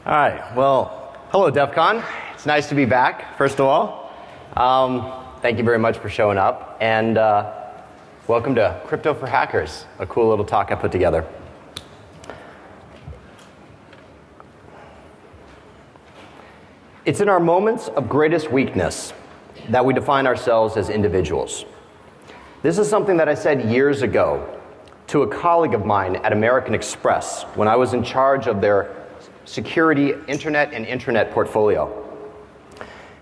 All right, well, hello DEFCON. It's nice to be back, first of all. Thank you very much for showing up, and welcome to Crypto for Hackers, a cool little talk I put together. It's in our moments of greatest weakness that we define ourselves as individuals. This is something that I said years ago to a colleague of mine at American Express when I was in charge of their security, internet, and intranet portfolio.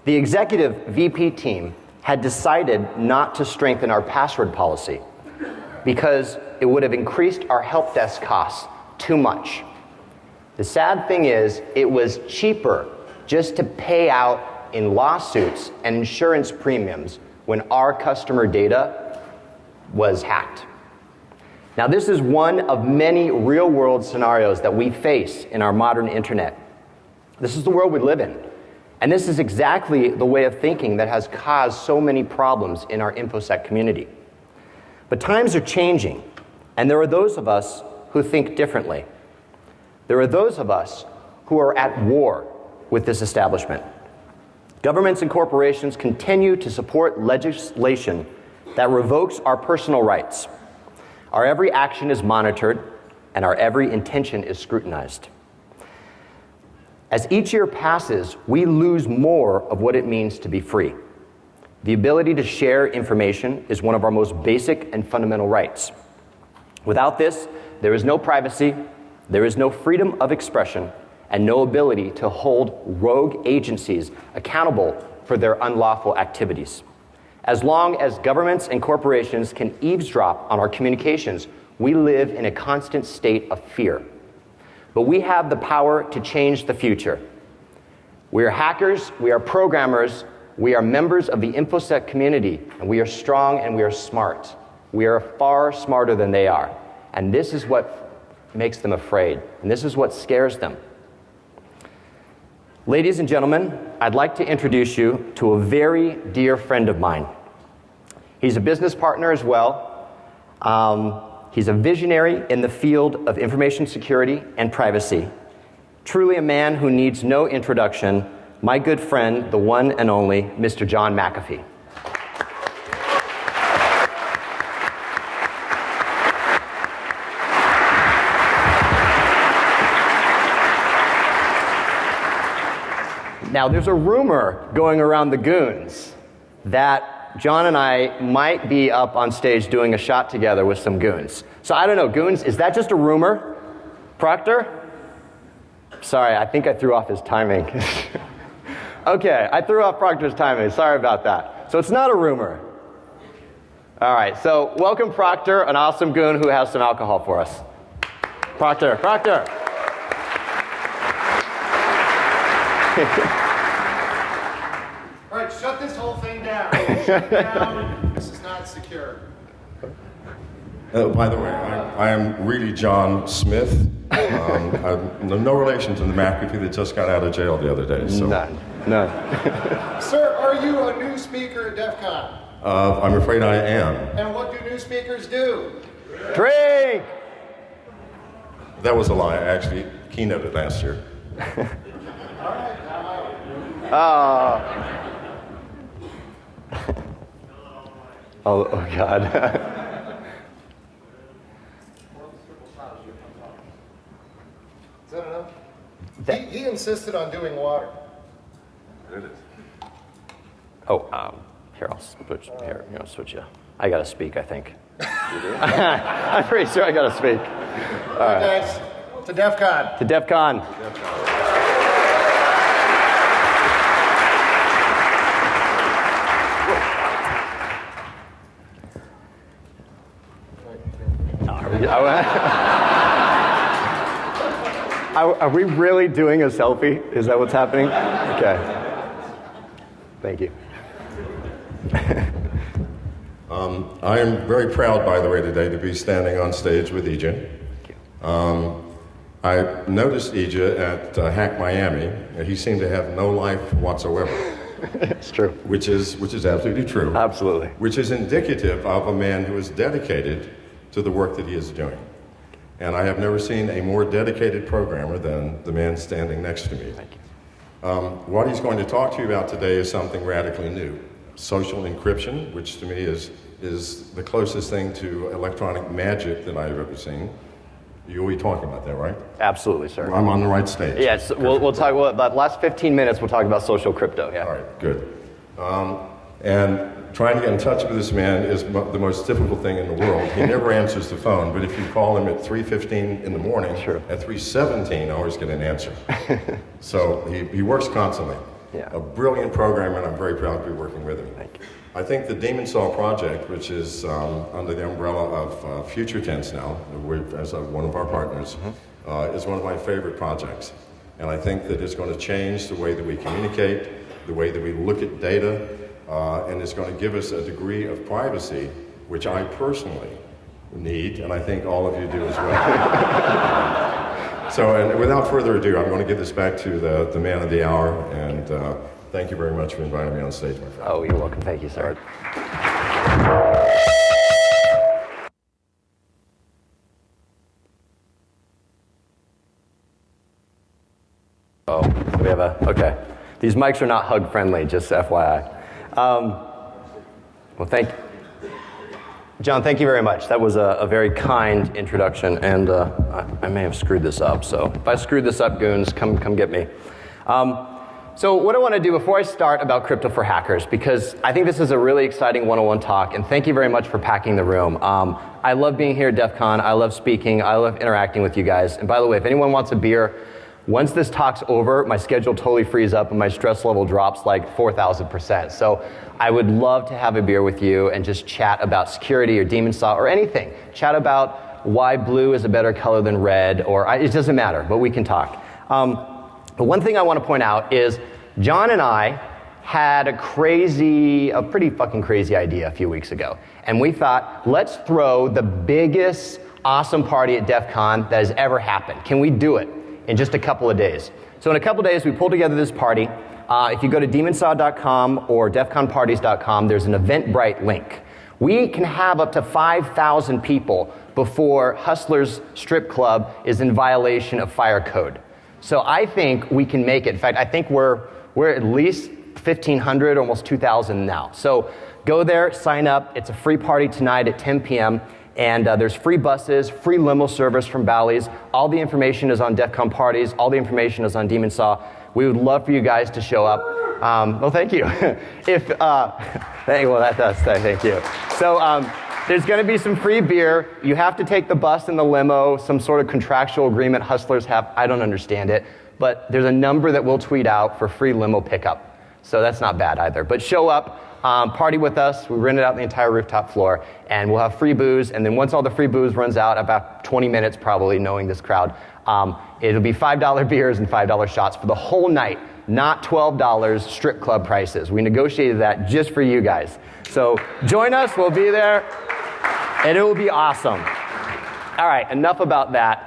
The executive VP team had decided not to strengthen our password policy because it would have increased our help desk costs too much. The sad thing is, it was cheaper just to pay out in lawsuits and insurance premiums when our customer data was hacked. Now, this is one of many real-world scenarios that we face in our modern internet. This is the world we live in. And this is exactly the way of thinking that has caused so many problems in our InfoSec community. But times are changing, and there are those of us who think differently. There are those of us who are at war with this establishment. Governments and corporations continue to support legislation that revokes our personal rights. Our every action is monitored, and our every intention is scrutinized. As each year passes, we lose more of what it means to be free. The ability to share information is one of our most basic and fundamental rights. Without this, there is no privacy, there is no freedom of expression, and no ability to hold rogue agencies accountable for their unlawful activities. As long as governments and corporations can eavesdrop on our communications, we live in a constant state of fear. But we have the power to change the future. We are hackers, we are programmers, we are members of the InfoSec community, and we are strong and we are smart. We are far smarter than they are. And this is what makes them afraid, and this is what scares them. Ladies and gentlemen, I'd like to introduce you to a very dear friend of mine. He's a business partner as well. He's a visionary in the field of information security and privacy. Truly a man who needs no introduction, my good friend, the one and only Mr. John McAfee. Now, there's a rumor going around the goons that John and I might be up on stage doing a shot together with some goons. So I don't know, goons, is that just a rumor? Proctor? Sorry, I think I threw off his timing. Okay, I threw off Proctor's timing. Sorry about that. So it's not a rumor. All right, so welcome Proctor, an awesome goon who has some alcohol for us. Proctor. All right, shut this whole thing down. Shut it down. This is not secure. By the way, I am really John Smith. I'm no relation to the McAfee that just got out of jail the other day. So. None. Sir, are you a new speaker at DEF CON? I'm afraid I am. And what do new speakers do? Drink! That was a lie. I actually keynoted last year. All right, now out. Oh God. Is that enough? He insisted on doing water. It is. Oh, here, I'll switch. Here, switch you. I gotta speak, I think. You do? I'm pretty sure I gotta speak. All right, guys, to DEF CON. To DEFCON. Are we really doing a selfie? Is that what's happening? Okay. Thank you. I am very proud, by the way, today to be standing on stage with Ija. I noticed Ija at Hack Miami, and he seemed to have no life whatsoever. It's true. Which is absolutely true. Absolutely. Which is indicative of a man who is dedicated to the work that he is doing. And I have never seen a more dedicated programmer than the man standing next to me. Thank you. What he's going to talk to you about today is something radically new. Social encryption, which to me is the closest thing to electronic magic that I've ever seen. You'll be talking about that, right? Absolutely, sir. I'm on the right stage. Yes, we'll talk about the last 15 minutes. We'll talk about social crypto. Yeah. All right, good. And trying to get in touch with this man is the most difficult thing in the world. He never answers the phone, but if you call him at 3:15 in the morning, sure. At 3:17, I always get an answer. So he works constantly. Yeah. A brilliant programmer, and I'm very proud to be working with him. Thank you. I think the Demon Saw project, which is under the umbrella of Future Tense now, as one of our partners, is one of my favorite projects. And I think that it's going to change the way that we communicate, the way that we look at data, and it's going to give us a degree of privacy, which I personally need, and I think all of you do as well. So, and without further ado, I'm going to give this back to the man of the hour, and thank you very much for inviting me on stage, my friend. Oh, you're welcome. Thank you, sir. Oh, we have okay. These mics are not hug friendly, just FYI. Well, John, thank you very much. That was a very kind introduction, and I may have screwed this up, so if I screwed this up, goons, come get me. So what I want to do before I start about crypto for hackers, because I think this is a really exciting 101 talk, and thank you very much for packing the room. I love being here at DEF CON. I love speaking. I love interacting with you guys. And by the way, if anyone wants a beer, once this talk's over, my schedule totally frees up and my stress level drops like 4,000%. So I would love to have a beer with you and just chat about security or Demon Saw or anything. Chat about why blue is a better color than red, or it doesn't matter, but we can talk. But one thing I want to point out is John and I had a pretty fucking crazy idea a few weeks ago. And we thought, let's throw the biggest awesome party at DEF CON that has ever happened. Can we do it in just a couple of days? So in a couple of days, we pulled together this party. If you go to demonsaw.com or defconparties.com, there's an Eventbrite link. We can have up to 5,000 people before Hustlers Strip Club is in violation of fire code. So I think we can make it. In fact, I think we're at least 1,500, almost 2,000 now. So go there, sign up. It's a free party tonight at 10 p.m. And there's free buses, free limo service from Bally's. All the information is on DEFCON Parties. All the information is on Demon Saw. We would love for you guys to show up. Well, thank you. Thank you. So there's going to be some free beer. You have to take the bus and the limo, some sort of contractual agreement Hustlers have. I don't understand it. But there's a number that we'll tweet out for free limo pickup. So that's not bad either. But show up. Party with us. We rented out the entire rooftop floor, and we'll have free booze. And then once all the free booze runs out, about 20 minutes probably, knowing this crowd, it'll be $5 beers and $5 shots for the whole night, not $12 strip club prices. We negotiated that just for you guys. So join us. We'll be there, and it will be awesome. All right, enough about that.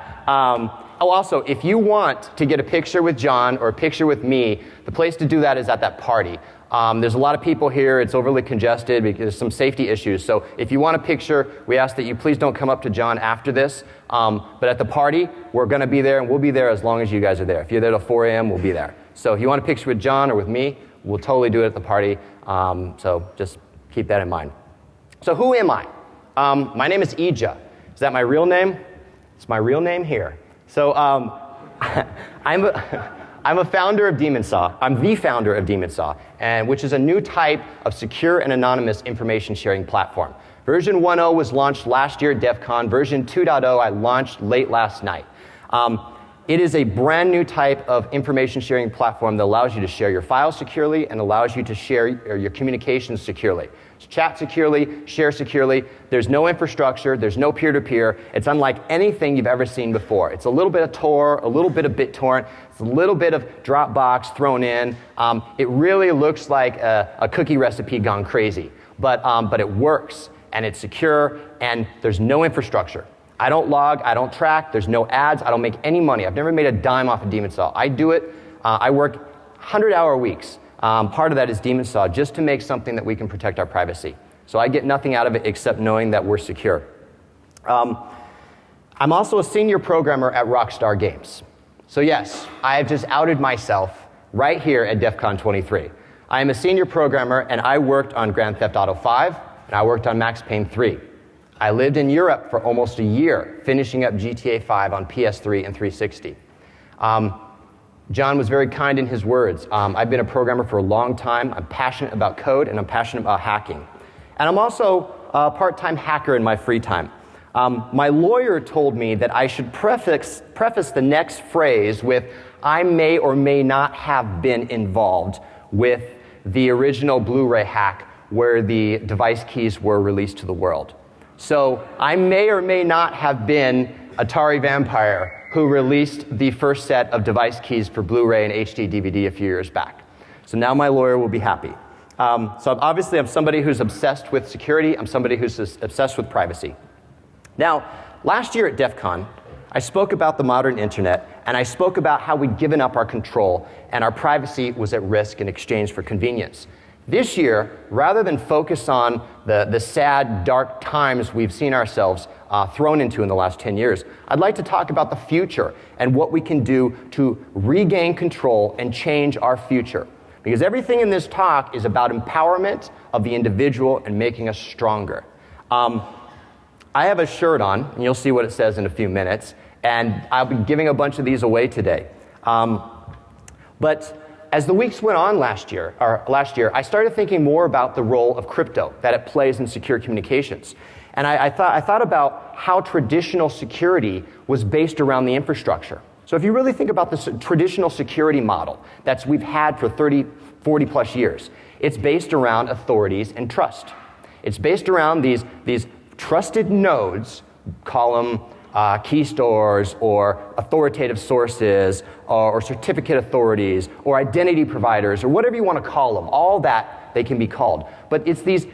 Also, if you want to get a picture with John or a picture with me, the place to do that is at that party. There's a lot of people here. It's overly congested because there's some safety issues. So if you want a picture, we ask that you please don't come up to John after this. But at the party, we're going to be there, and we'll be there as long as you guys are there. If you're there till 4 a.m., we'll be there. So if you want a picture with John or with me, we'll totally do it at the party. So just keep that in mind. So who am I? My name is Ija. Is that my real name? It's my real name here. So I'm a founder of Demon Saw. I'm the founder of Demon Saw, which is a new type of secure and anonymous information sharing platform. Version 1.0 was launched last year at DEF CON. Version 2.0 I launched late last night. It is a brand new type of information sharing platform that allows you to share your files securely and allows you to share your communications securely. Chat securely, share securely. There's no infrastructure, there's no peer-to-peer. It's unlike anything you've ever seen before. It's a little bit of Tor, a little bit of BitTorrent, it's a little bit of Dropbox thrown in. It really looks like a cookie recipe gone crazy, but it works, and it's secure, and there's no infrastructure. I don't log, I don't track, there's no ads, I don't make any money. I've never made a dime off of Demon Saw. I do it, I work 100-hour weeks. Part of that is Demon Saw, just to make something that we can protect our privacy. So I get nothing out of it except knowing that we're secure. I'm also a senior programmer at Rockstar Games. So yes, I have just outed myself right here at DEFCON 23. I am a senior programmer, and I worked on Grand Theft Auto 5, and I worked on Max Payne 3. I lived in Europe for almost a year, finishing up GTA 5 on PS3 and 360. John was very kind in his words. I've been a programmer for a long time. I'm passionate about code, and I'm passionate about hacking. And I'm also a part-time hacker in my free time. My lawyer told me that I should preface the next phrase with, I may or may not have been involved with the original Blu-ray hack where the device keys were released to the world. So I may or may not have been Atari Vampire who released the first set of device keys for Blu-ray and HD DVD a few years back. So now my lawyer will be happy. So obviously I'm somebody who's obsessed with security. I'm somebody who's obsessed with privacy. Now, last year at DEF CON, I spoke about the modern internet, and I spoke about how we'd given up our control and our privacy was at risk in exchange for convenience. This year, rather than focus on the sad, dark times we've seen ourselves thrown into in the last 10 years, I'd like to talk about the future and what we can do to regain control and change our future. Because everything in this talk is about empowerment of the individual and making us stronger. I have a shirt on, and you'll see what it says in a few minutes, and I'll be giving a bunch of these away today. But as the weeks went on last year, I started thinking more about the role of crypto that it plays in secure communications. And I thought about how traditional security was based around the infrastructure. So if you really think about this traditional security model that we've had for 30, 40 plus years, it's based around authorities and trust. It's based around these trusted nodes, call them key stores or authoritative sources or certificate authorities or identity providers or whatever you want to call them. All that they can be called. But it's these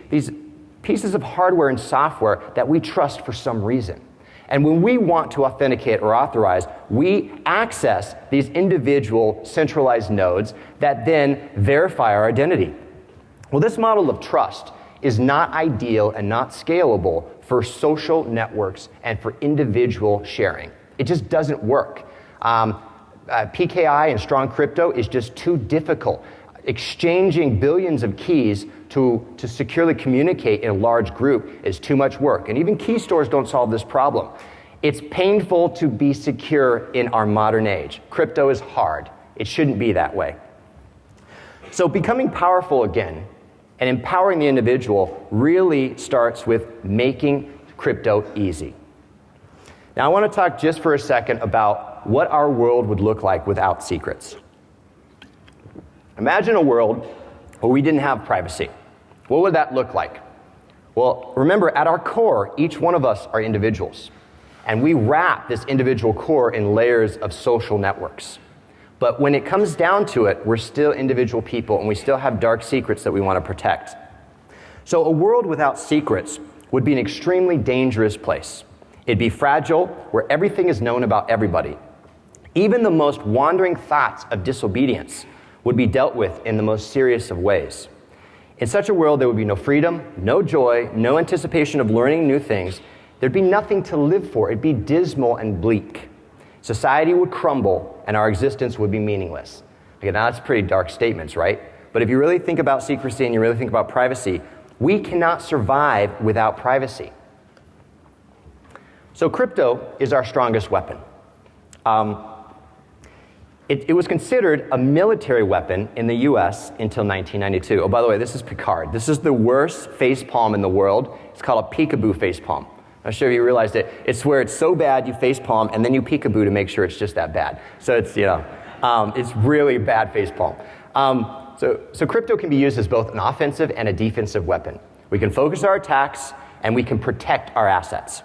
pieces of hardware and software that we trust for some reason. And when we want to authenticate or authorize, we access these individual centralized nodes that then verify our identity. Well, this model of trust is not ideal and not scalable for social networks and for individual sharing. It just doesn't work. PKI and strong crypto is just too difficult. Exchanging billions of keys to securely communicate in a large group is too much work. And even key stores don't solve this problem. It's painful to be secure in our modern age. Crypto is hard. It shouldn't be that way. So becoming powerful again and empowering the individual really starts with making crypto easy. Now I want to talk just for a second about what our world would look like without secrets. Imagine a world where we didn't have privacy. What would that look like? Well, remember, at our core, each one of us are individuals. And we wrap this individual core in layers of social networks. But when it comes down to it, we're still individual people, and we still have dark secrets that we want to protect. So a world without secrets would be an extremely dangerous place. It'd be fragile, where everything is known about everybody. Even the most wandering thoughts of disobedience would be dealt with in the most serious of ways. In such a world, there would be no freedom, no joy, no anticipation of learning new things. There'd be nothing to live for. It'd be dismal and bleak. Society would crumble, and our existence would be meaningless. Again, now that's pretty dark statements, right? But if you really think about secrecy and you really think about privacy, we cannot survive without privacy. So crypto is our strongest weapon. It was considered a military weapon in the US until 1992. Oh, by the way, this is Picard. This is the worst facepalm in the world. It's called a peekaboo facepalm. I'm sure you realized it. It's where it's so bad you facepalm and then you peekaboo to make sure it's just that bad. So it's, it's really bad facepalm. So crypto can be used as both an offensive and a defensive weapon. We can focus our attacks and we can protect our assets.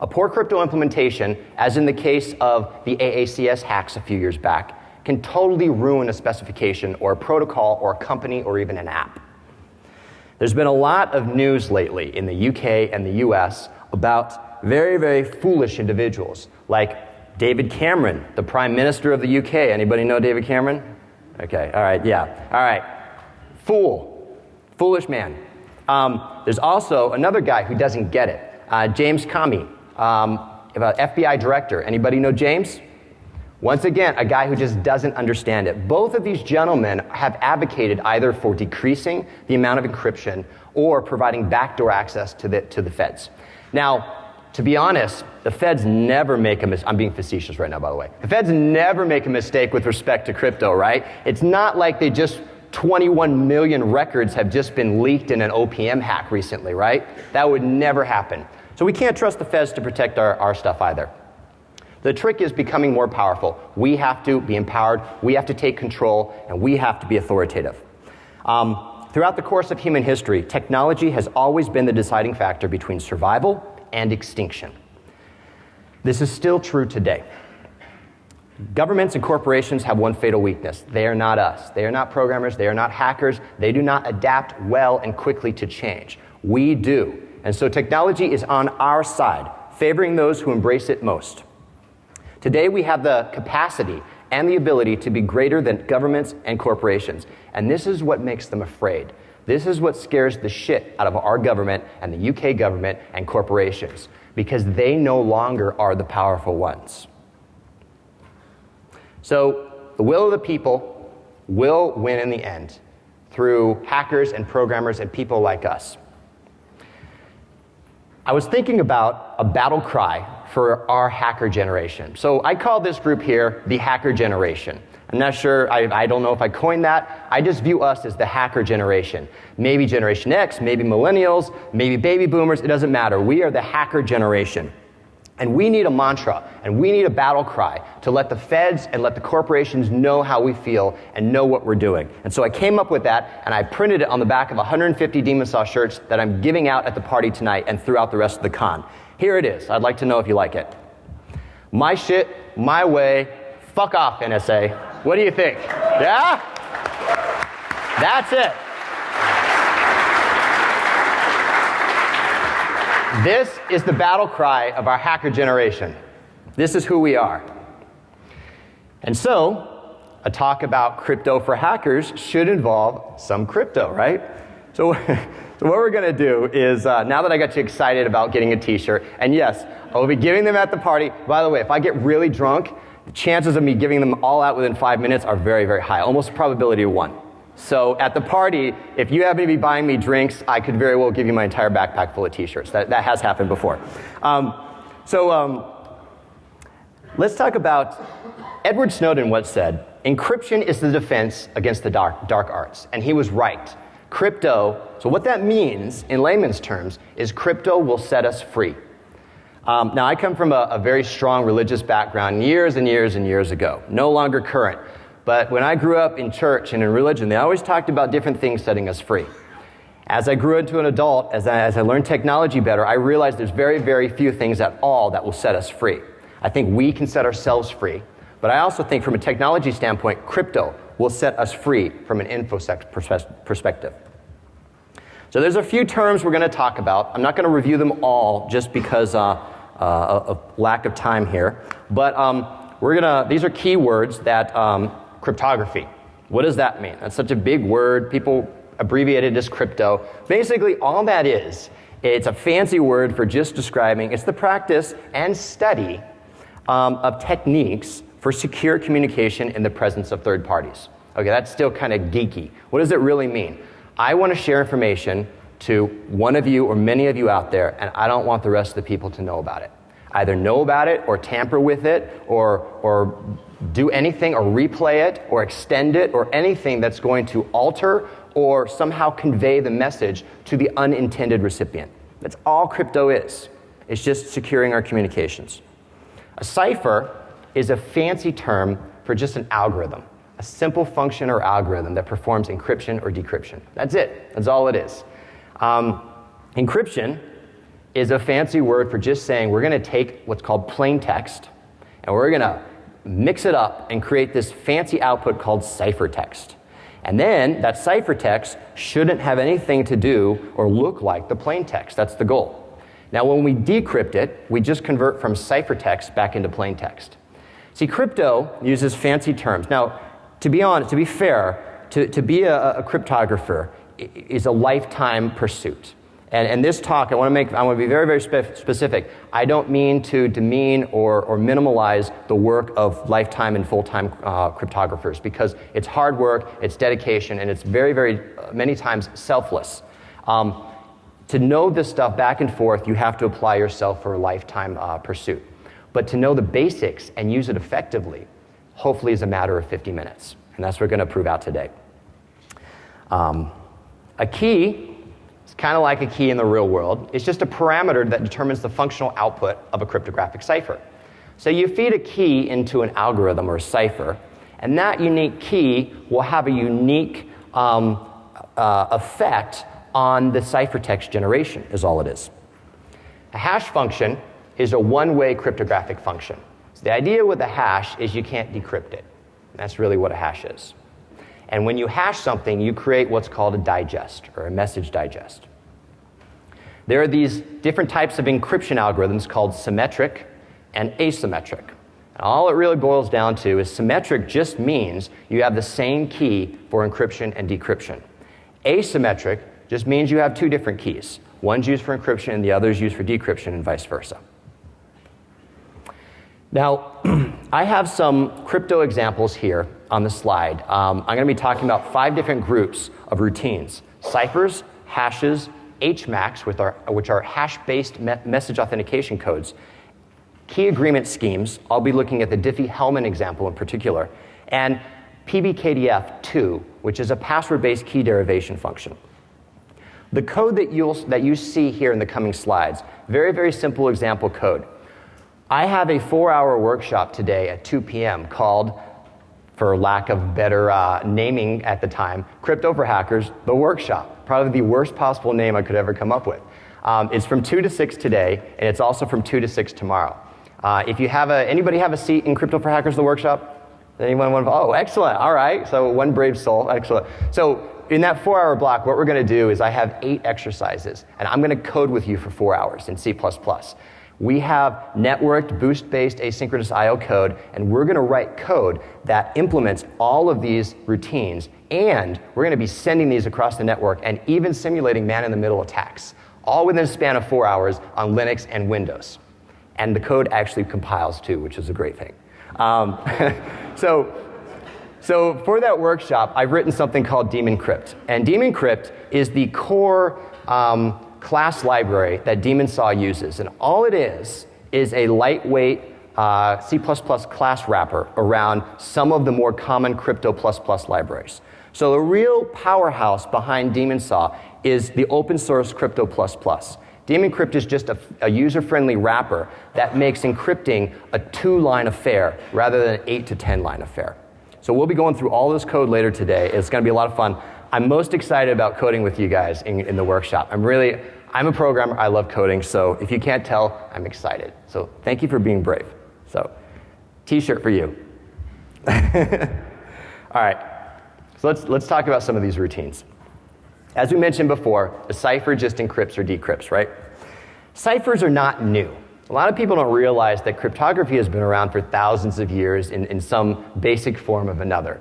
A poor crypto implementation, as in the case of the AACS hacks a few years back, can totally ruin a specification or a protocol or a company or even an app. There's been a lot of news lately in the UK and the US about very, very foolish individuals like David Cameron, the Prime Minister of the UK. Anybody know David Cameron? Okay, all right, yeah. All right, foolish man. There's also another guy who doesn't get it, James Comey. FBI director. Anybody know James? Once again, a guy who just doesn't understand it. Both of these gentlemen have advocated either for decreasing the amount of encryption or providing backdoor access to the feds. Now, to be honest, the feds never make a mistake. I'm being facetious right now, by the way. The feds never make a mistake with respect to crypto, right? It's not like 21 million records have just been leaked in an OPM hack recently, right? That would never happen. So we can't trust the feds to protect our stuff either. The trick is becoming more powerful. We have to be empowered, we have to take control, and we have to be authoritative. Throughout the course of human history, technology has always been the deciding factor between survival and extinction. This is still true today. Governments and corporations have one fatal weakness. They are not us. They are not programmers. They are not hackers. They do not adapt well and quickly to change. We do. And so technology is on our side, favoring those who embrace it most. Today we have the capacity and the ability to be greater than governments and corporations. And this is what makes them afraid. This is what scares the shit out of our government and the UK government and corporations, because they no longer are the powerful ones. So the will of the people will win in the end through hackers and programmers and people like us. I was thinking about a battle cry for our hacker generation. So I call this group here the hacker generation. I'm not sure, I don't know if I coined that. I just view us as the hacker generation. Maybe Generation X, maybe millennials, maybe baby boomers, it doesn't matter. We are the hacker generation. And we need a mantra, and we need a battle cry to let the feds and let the corporations know how we feel and know what we're doing. And so I came up with that, and I printed it on the back of 150 Demon Saw shirts that I'm giving out at the party tonight and throughout the rest of the con. Here it is. I'd like to know if you like it. My shit, my way, fuck off, NSA. What do you think? Yeah? That's it. This is the battle cry of our hacker generation. This is who we are. And so, a talk about crypto for hackers should involve some crypto, right? So what we're going to do is, now that I got you excited about getting a t-shirt, and yes, I'll be giving them at the party. By the way, if I get really drunk, the chances of me giving them all out within 5 minutes are very, very high, almost a probability of 1. So at the party, if you happen to be buying me drinks, I could very well give you my entire backpack full of t-shirts. That has happened before. Let's talk about Edward Snowden once said, encryption is the defense against the dark arts. And he was right. Crypto, so what that means in layman's terms is crypto will set us free. Now, I come from a very strong religious background years and years and years ago, no longer current. But when I grew up in church and in religion, they always talked about different things setting us free. As I grew into an adult, as I learned technology better, I realized there's very, very few things at all that will set us free. I think we can set ourselves free. But I also think from a technology standpoint, crypto will set us free from an InfoSec perspective. So there's a few terms we're going to talk about. I'm not going to review them all just because of lack of time here. But these are keywords that cryptography. What does that mean? That's such a big word. People abbreviate it as crypto. Basically, all that is, it's a fancy word for just describing, it's the practice and study of techniques for secure communication in the presence of third parties. Okay, that's still kind of geeky. What does it really mean? I want to share information to one of you or many of you out there, and I don't want the rest of the people to know about it. Either know about it or tamper with it or do anything or replay it or extend it or anything that's going to alter or somehow convey the message to the unintended recipient. That's all crypto is. It's just securing our communications. A cipher is a fancy term for just an algorithm, a simple function or algorithm that performs encryption or decryption. That's it. That's all it is. Encryption is a fancy word for just saying we're going to take what's called plain text and we're going to mix it up and create this fancy output called ciphertext. And then that ciphertext shouldn't have anything to do or look like the plain text. That's the goal. Now, when we decrypt it, we just convert from ciphertext back into plain text. See, crypto uses fancy terms. Now, to be honest, to be fair, to be a cryptographer is a lifetime pursuit. And this talk, I want to be very, very specific. I don't mean to demean or minimalize the work of lifetime and full-time cryptographers, because it's hard work, it's dedication, and it's very, very many times selfless. To know this stuff back and forth, you have to apply yourself for a lifetime pursuit. But to know the basics and use it effectively, hopefully is a matter of 50 minutes. And that's what we're going to prove out today. A key, it's kind of like a key in the real world. It's just a parameter that determines the functional output of a cryptographic cipher. So you feed a key into an algorithm or a cipher, and that unique key will have a unique effect on the ciphertext generation, is all it is. A hash function is a one-way cryptographic function. So the idea with a hash is you can't decrypt it. That's really what a hash is. And when you hash something, you create what's called a digest, or a message digest. There are these different types of encryption algorithms called symmetric and asymmetric. And all it really boils down to is symmetric just means you have the same key for encryption and decryption. Asymmetric just means you have two different keys. One's used for encryption and the other's used for decryption, and vice versa. Now, I have some crypto examples here on the slide. I'm going to be talking about 5 different groups of routines: ciphers, hashes, HMACs, which are hash-based message authentication codes, key agreement schemes. I'll be looking at the Diffie-Hellman example in particular, and PBKDF2, which is a password-based key derivation function. The code that you see here in the coming slides, very, very simple example code. I have a 4-hour workshop today at 2 p.m. called, for lack of better naming at the time, Crypto for Hackers, the workshop. Probably the worst possible name I could ever come up with. It's from 2 to 6 today, and it's also from 2 to 6 tomorrow. If you have anybody have a seat in Crypto for Hackers, the workshop? Anyone want to? Oh, excellent. All right. So one brave soul. Excellent. So in that 4-hour block, what we're going to do is I have 8 exercises, and I'm going to code with you for 4 hours in C++. We have networked, boost-based asynchronous I/O code, and we're going to write code that implements all of these routines, and we're going to be sending these across the network and even simulating man-in-the-middle attacks, all within a span of 4 hours on Linux and Windows. And the code actually compiles too, which is a great thing. So for that workshop, I've written something called Daemoncrypt. And Daemoncrypt is the core class library that DaemonSaw uses. And all it is a lightweight C++ class wrapper around some of the more common Crypto++ libraries. So the real powerhouse behind DaemonSaw is the open source Crypto++. Daemoncrypt is just a user-friendly wrapper that makes encrypting a 2-line affair rather than an 8 to 10-line affair. So we'll be going through all this code later today. It's going to be a lot of fun. I'm most excited about coding with you guys in the workshop. I'm a programmer. I love coding. So if you can't tell, I'm excited. So thank you for being brave. So t-shirt for you. All right. So let's talk about some of these routines. As we mentioned before, a cipher just encrypts or decrypts, right? Ciphers are not new. A lot of people don't realize that cryptography has been around for thousands of years in some basic form of another.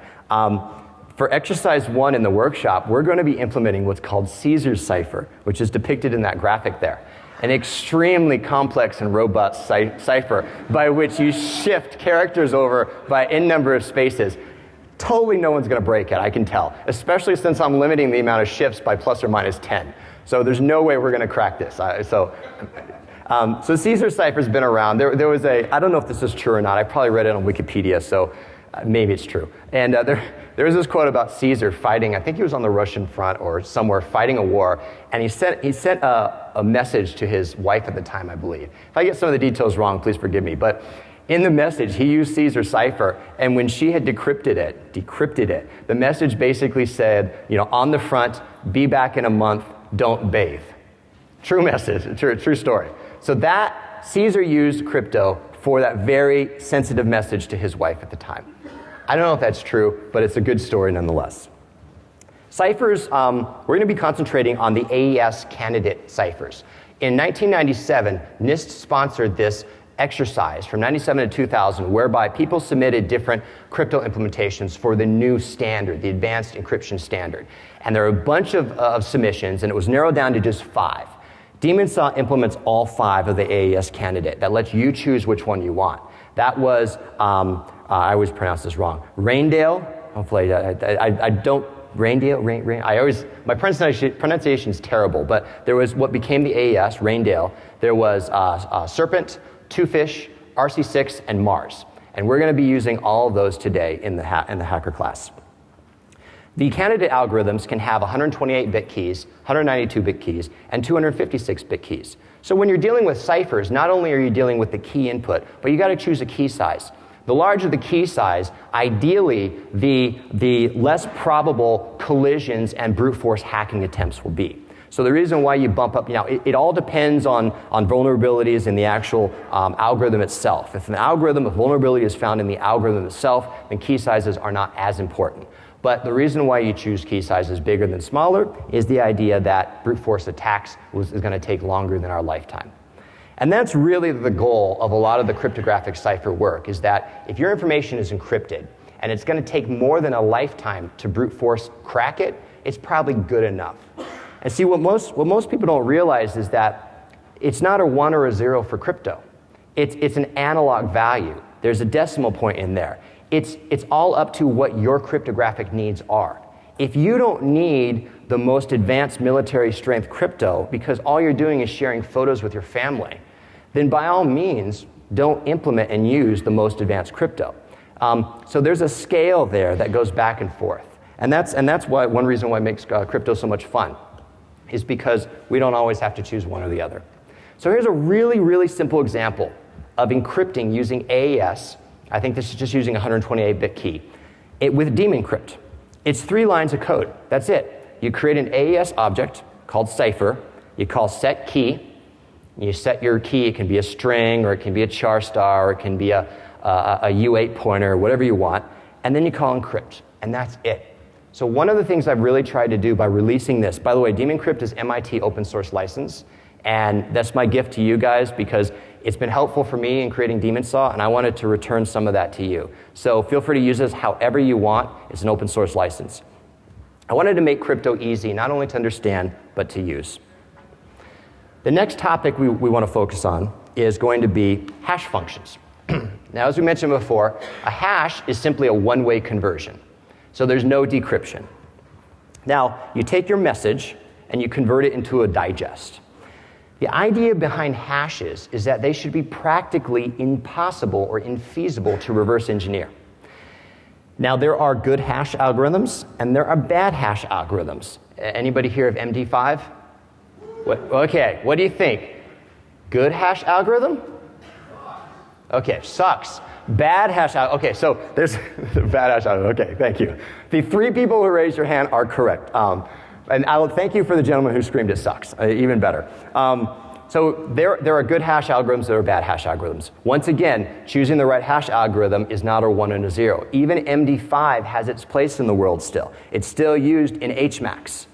For exercise 1 in the workshop, we're going to be implementing what's called Caesar's cipher, which is depicted in that graphic there. An extremely complex and robust cipher by which you shift characters over by n number of spaces. Totally no one's going to break it, I can tell, especially since I'm limiting the amount of shifts by plus or minus 10. So there's no way we're going to crack this. So Caesar's cipher's been around. There was I don't know if this is true or not. I probably read it on Wikipedia, so maybe it's true. And there was this quote about Caesar fighting, I think he was on the Russian front or somewhere fighting a war, and he sent a message to his wife at the time, I believe. If I get some of the details wrong, please forgive me. But in the message, he used Caesar's cipher, and when she had decrypted it, the message basically said, on the front, be back in a month, don't bathe. True message, true story. So that Caesar used crypto for that very sensitive message to his wife at the time. I don't know if that's true, but it's a good story nonetheless. Ciphers, we're going to be concentrating on the AES candidate ciphers. In 1997, NIST sponsored this exercise from 97 to 2000, whereby people submitted different crypto implementations for the new standard, the advanced encryption standard. And there are a bunch of submissions, and it was narrowed down to just 5. DemonSaw implements all 5 of the AES candidate. That lets you choose which one you want. That was, I always pronounce this wrong, Raindale. Hopefully, I don't, Raindale, my pronunciation is terrible, but there was what became the AES, Raindale. There was Serpent, Two Fish, RC6, and Mars. And we're going to be using all of those today in the hacker class. The candidate algorithms can have 128-bit keys, 192-bit keys, and 256-bit keys. So when you're dealing with ciphers, not only are you dealing with the key input, but you got to choose a key size. The larger the key size, ideally, the less probable collisions and brute force hacking attempts will be. So the reason why you bump up, it all depends on vulnerabilities in the actual algorithm itself. If an algorithm, if vulnerability is found in the algorithm itself, then key sizes are not as important. But the reason why you choose key sizes bigger than smaller is the idea that brute force attacks is going to take longer than our lifetime. And that's really the goal of a lot of the cryptographic cipher work, is that if your information is encrypted and it's going to take more than a lifetime to brute force crack it, it's probably good enough. And see, what most people don't realize is that it's not a 1 or a 0 for crypto. It's an analog value. There's a decimal point in there. It's all up to what your cryptographic needs are. If you don't need the most advanced military strength crypto because all you're doing is sharing photos with your family, then by all means, don't implement and use the most advanced crypto. So there's a scale there that goes back and forth. And that's why one reason why it makes crypto so much fun, is because we don't always have to choose one or the other. So here's a really, really simple example of encrypting using AES. I think this is just using a 128-bit key. With daemon crypt. It's 3 lines of code. That's it. You create an AES object called cipher. You call set key. You set your key. It can be a string, or it can be a char star, or it can be a U8 pointer, whatever you want. And then you call encrypt. And that's it. So one of the things I've really tried to do by releasing this, by the way, Daemon Crypt is MIT open source license, and that's my gift to you guys because it's been helpful for me in creating DemonSaw, and I wanted to return some of that to you. So feel free to use this however you want. It's an open source license. I wanted to make crypto easy, not only to understand, but to use. The next topic we want to focus on is going to be hash functions. Now, as we mentioned before, a hash is simply a one-way conversion. So there's no decryption. Now, you take your message and you convert it into a digest. The idea behind hashes is that they should be practically impossible or infeasible to reverse engineer. Now, there are good hash algorithms and there are bad hash algorithms. Anybody here of MD5? Okay, what do you think? Good hash algorithm? Okay, sucks. Bad hash algorithm. Okay, so there's bad hash algorithm. Okay, thank you. The 3 people who raised your hand are correct. And I'll thank you for the gentleman who screamed it sucks. Even better. So there are good hash algorithms, there are bad hash algorithms. Once again, choosing the right hash algorithm is not a 1 and a 0. Even MD5 has its place in the world still. It's still used in HMAX.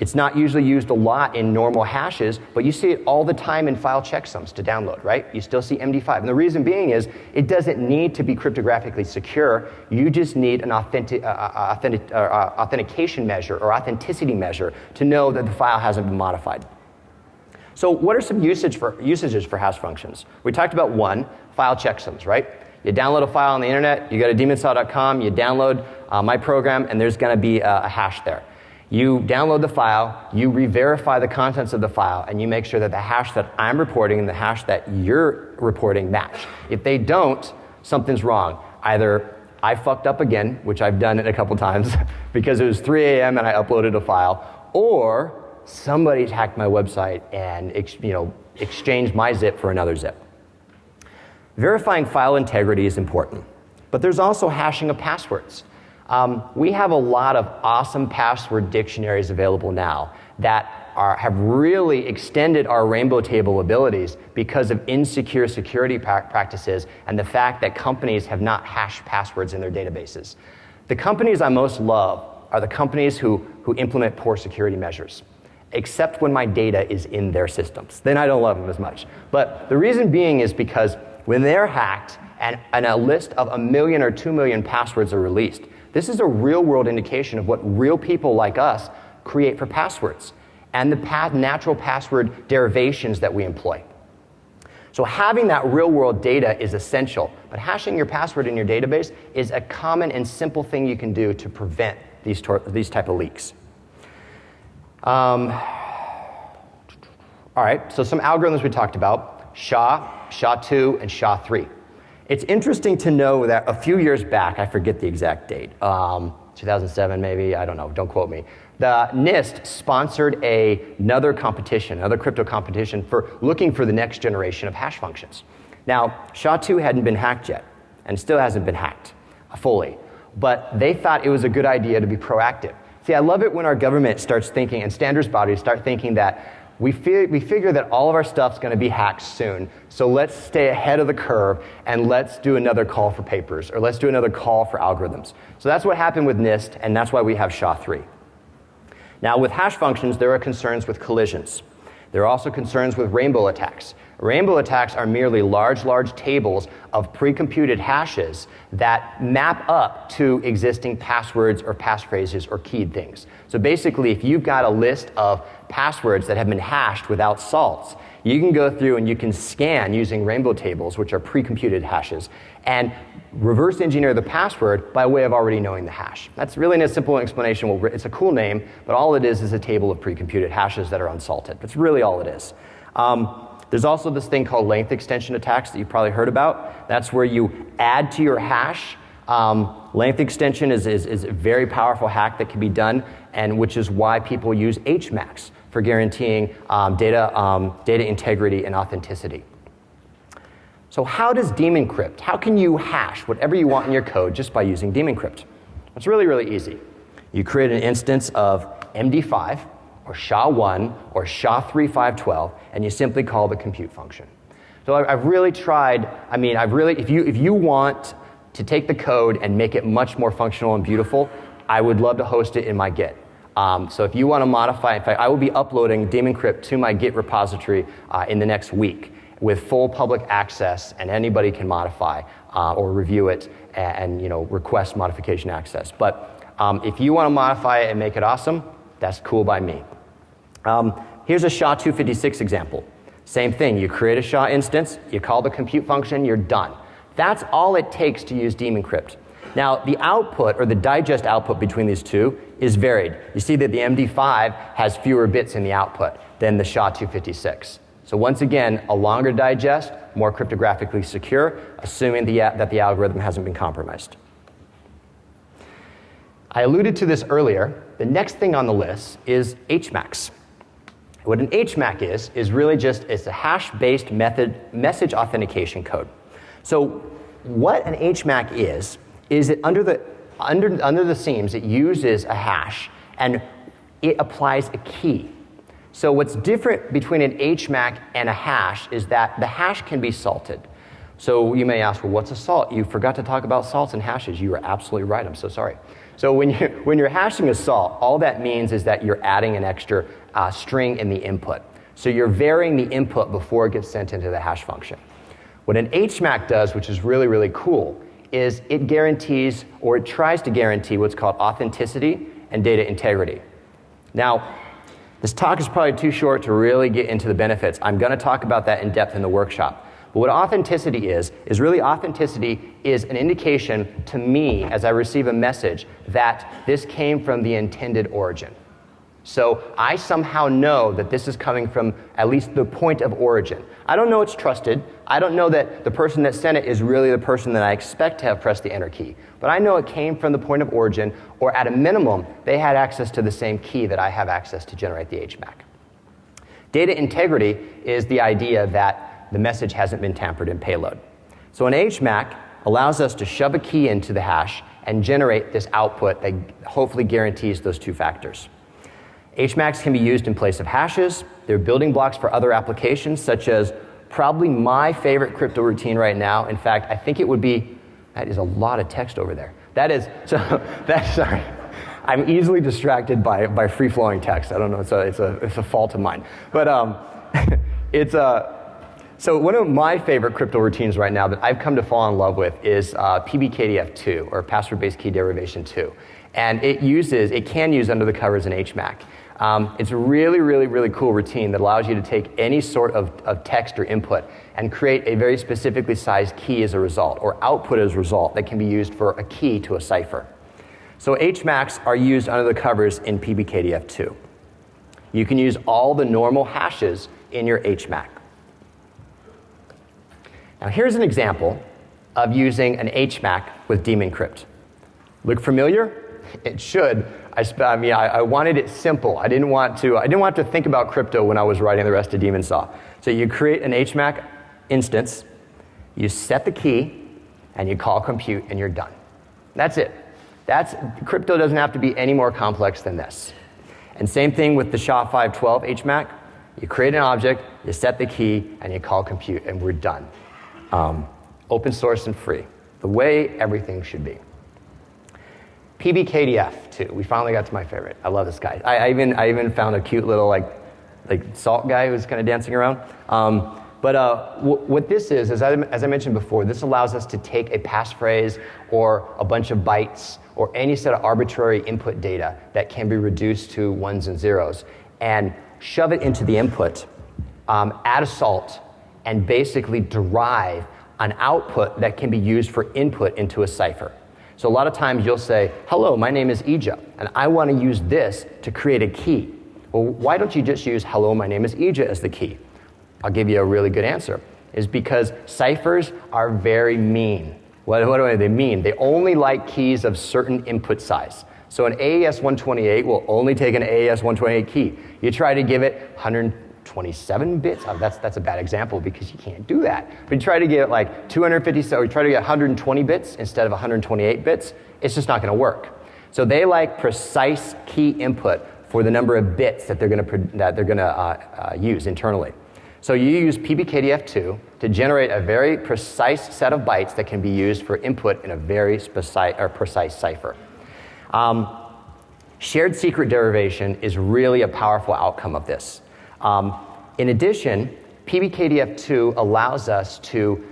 It's not usually used a lot in normal hashes, but you see it all the time in file checksums to download, right? You still see MD5. And the reason being is it doesn't need to be cryptographically secure. You just need an authentication measure or authenticity measure to know that the file hasn't been modified. So what are some usages for hash functions? We talked about 1, file checksums, right? You download a file on the internet, you go to demonsaw.com, you download my program, and there's going to be a hash there. You download the file, you re-verify the contents of the file, and you make sure that the hash that I'm reporting and the hash that you're reporting match. If they don't, something's wrong. Either I fucked up again, which I've done it a couple times, because it was 3 a.m. and I uploaded a file, or somebody hacked my website and exchanged my zip for another zip. Verifying file integrity is important, but there's also hashing of passwords. We have a lot of awesome password dictionaries available now that have really extended our rainbow table abilities because of insecure security practices and the fact that companies have not hashed passwords in their databases. The companies I most love are the companies who implement poor security measures, except when my data is in their systems. Then I don't love them as much. But the reason being is because when they're hacked and a list of 1 million or 2 million passwords are released, this is a real-world indication of what real people like us create for passwords. and the natural password derivations that we employ. So having that real-world data is essential, but hashing your password in your database is a common and simple thing you can do to prevent these type of leaks. All right, so some algorithms we talked about, SHA, SHA-2, and SHA-3. It's interesting to know that a few years back, I forget the exact date, 2007 maybe, I don't know, don't quote me. The NIST sponsored another crypto competition for looking for the next generation of hash functions. Now, SHA-2 hadn't been hacked yet, and still hasn't been hacked fully, but they thought it was a good idea to be proactive. See, I love it when our government starts thinking, and standards bodies start thinking that we figure that all of our stuff's going to be hacked soon, so let's stay ahead of the curve and let's do another call for papers, or let's do another call for algorithms. So that's what happened with NIST, and that's why we have SHA-3. Now, with hash functions, there are concerns with collisions. There are also concerns with rainbow attacks. Rainbow attacks are merely large tables of pre-computed hashes that map up to existing passwords or passphrases or keyed things. So basically, if you've got a list of passwords that have been hashed without salts, you can go through and you can scan using rainbow tables, which are pre-computed hashes, and reverse engineer the password by way of already knowing the hash. That's really a simple explanation. It's a cool name, but all it is a table of pre-computed hashes that are unsalted. That's really all it is. There's also this thing called length extension attacks that you've probably heard about. That's where you add to your hash. Length extension is a very powerful hack that can be done, and which is why people use HMACs for guaranteeing data integrity and authenticity. So how does daemon crypt? How can you hash whatever you want in your code just by using daemon crypt? It's really, really easy. You create an instance of MD5 or SHA-1 or SHA-3 and you simply call the compute function. So I've really tried, if you want to take the code and make it much more functional and beautiful, I would love to host it in my Git. So if you want to modify, in fact, I will be uploading daemon crypt to my Git repository in the next week with full public access, and anybody can modify or review it and request modification access. But if you want to modify it and make it awesome, that's cool by me. Here's a SHA-256 example. Same thing, you create a SHA instance, you call the compute function, you're done. That's all it takes to use daemon crypt. Now, the output, or the digest output between these two, is varied. You see that the MD5 has fewer bits in the output than the SHA-256. So once again, a longer digest, more cryptographically secure, assuming that the algorithm hasn't been compromised. I alluded to this earlier. The next thing on the list is HMACs. What an HMAC is really just it's a hash-based message authentication code. So what an HMAC is it under the seams, it uses a hash and it applies a key. So what's different between an HMAC and a hash is that the hash can be salted. So you may ask, well, what's a salt? You forgot to talk about salts and hashes. You are absolutely right. I'm so sorry. So when you're hashing a salt, all that means is that you're adding an extra string in the input. So you're varying the input before it gets sent into the hash function. What an HMAC does, which is really, really cool, is it guarantees, or it tries to guarantee, what's called authenticity and data integrity. Now, this talk is probably too short to really get into the benefits. I'm going to talk about that in depth in the workshop. But what authenticity is really authenticity is an indication to me as I receive a message that this came from the intended origin. So I somehow know that this is coming from at least the point of origin. I don't know it's trusted. I don't know that the person that sent it is really the person that I expect to have pressed the enter key. But I know it came from the point of origin, or at a minimum, they had access to the same key that I have access to generate the HMAC. Data integrity is the idea that the message hasn't been tampered in payload. So an HMAC allows us to shove a key into the hash and generate this output that hopefully guarantees those two factors. HMACs can be used in place of hashes. They're building blocks for other applications, such as probably my favorite crypto routine right now. In fact, I think it would be, that is a lot of text over there. Sorry. I'm easily distracted by free-flowing text. I don't know, it's a fault of mine. But so one of my favorite crypto routines right now that I've come to fall in love with is PBKDF2, or password-based key derivation 2. And it can use under the covers an HMAC. It's a really, really, really cool routine that allows you to take any sort of text or input and create a very specifically sized key as a result, or output as a result, that can be used for a key to a cipher. So HMACs are used under the covers in PBKDF2. You can use all the normal hashes in your HMAC. Now here's an example of using an HMAC with daemon crypt. Look familiar? It should. I wanted it simple. I didn't want to think about crypto when I was writing the rest of Daemon Saw. So you create an HMAC instance, you set the key, and you call compute, and you're done. That's it. Crypto doesn't have to be any more complex than this. And same thing with the SHA-512 HMAC. You create an object, you set the key, and you call compute, and we're done. Open source and free, the way everything should be. PBKDF too. We finally got to my favorite. I love this guy. I even found a cute little like salt guy who's kind of dancing around. What this is, as I mentioned before, this allows us to take a passphrase or a bunch of bytes or any set of arbitrary input data that can be reduced to ones and zeros and shove it into the input, add a salt, and basically derive an output that can be used for input into a cipher. So a lot of times you'll say, hello, my name is Ija, and I want to use this to create a key. Well, why don't you just use hello, my name is Ija as the key? I'll give you a really good answer. Is because ciphers are very mean. What do they mean? They only like keys of certain input size. So an AES-128 will only take an AES-128 key. You try to give it 127 bits. Oh, that's a bad example because you can't do that. But you try to get like 250, or you try to get 120 bits instead of 128 bits, it's just not going to work. So they like precise key input for the number of bits that they're going to use internally. So you use PBKDF2 to generate a very precise set of bytes that can be used for input in a very precise cipher. Shared secret derivation is really a powerful outcome of this. In addition, PBKDF2 allows us to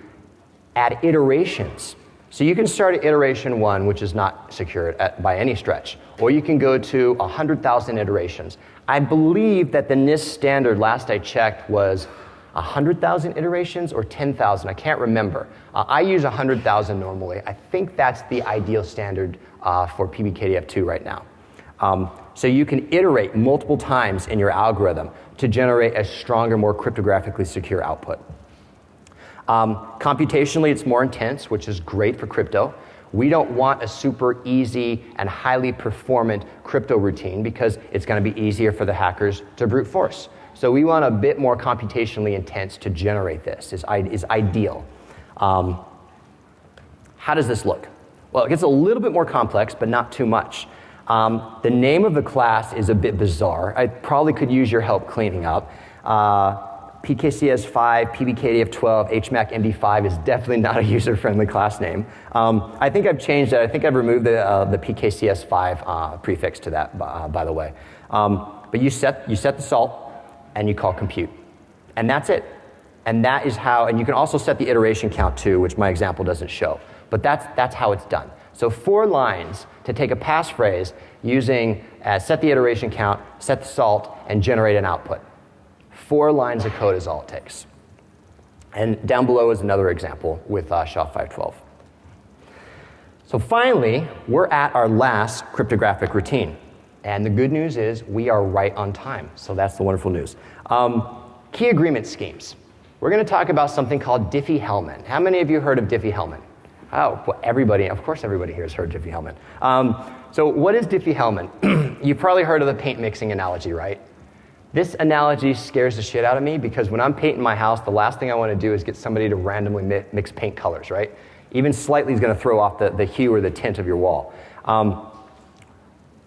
add iterations. So you can start at iteration 1, which is not secure by any stretch, or you can go to 100,000 iterations. I believe that the NIST standard, last I checked, was 100,000 iterations or 10,000. I can't remember. I use 100,000 normally. I think that's the ideal standard for PBKDF2 right now. So you can iterate multiple times in your algorithm to generate a stronger, more cryptographically secure output. Computationally, it's more intense, which is great for crypto. We don't want a super easy and highly performant crypto routine because it's going to be easier for the hackers to brute force. So we want a bit more computationally intense to generate this, is ideal. How does this look? Well, it gets a little bit more complex, but not too much. The name of the class is a bit bizarre. I probably could use your help cleaning up. PKCS5, PBKDF12, HMAC MD5 is definitely not a user-friendly class name. I think I've changed it. I think I've removed the PKCS5 prefix to that, by the way. But you set the salt, and you call compute. And that's it. And that is how, and you can also set the iteration count too, which my example doesn't show. But that's how it's done. So 4 lines to take a passphrase using set the iteration count, set the salt, and generate an output. 4 lines of code is all it takes. And down below is another example with SHA-512. So finally, we're at our last cryptographic routine. And the good news is we are right on time. So that's the wonderful news. Key agreement schemes. We're going to talk about something called Diffie-Hellman. How many of you heard of Diffie-Hellman? Oh, well, everybody. Of course everybody here has heard Diffie-Hellman. So what is Diffie-Hellman? You've probably heard of the paint mixing analogy, right? This analogy scares the shit out of me because when I'm painting my house, the last thing I want to do is get somebody to randomly mix paint colors, right? Even slightly is going to throw off the hue or the tint of your wall.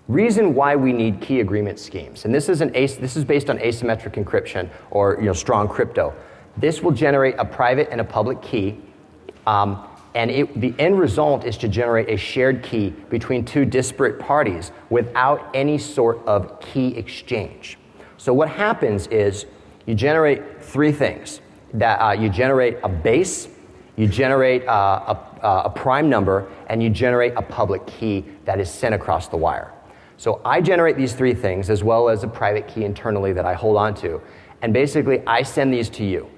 Reason why we need key agreement schemes, and this is based on asymmetric encryption or strong crypto. This will generate a private and a public key, and the end result is to generate a shared key between 2 disparate parties without any sort of key exchange. So what happens is you generate 3 things. That you generate a base, you generate a prime number, and you generate a public key that is sent across the wire. So I generate these three things as well as a private key internally that I hold on to. And basically, I send these to you.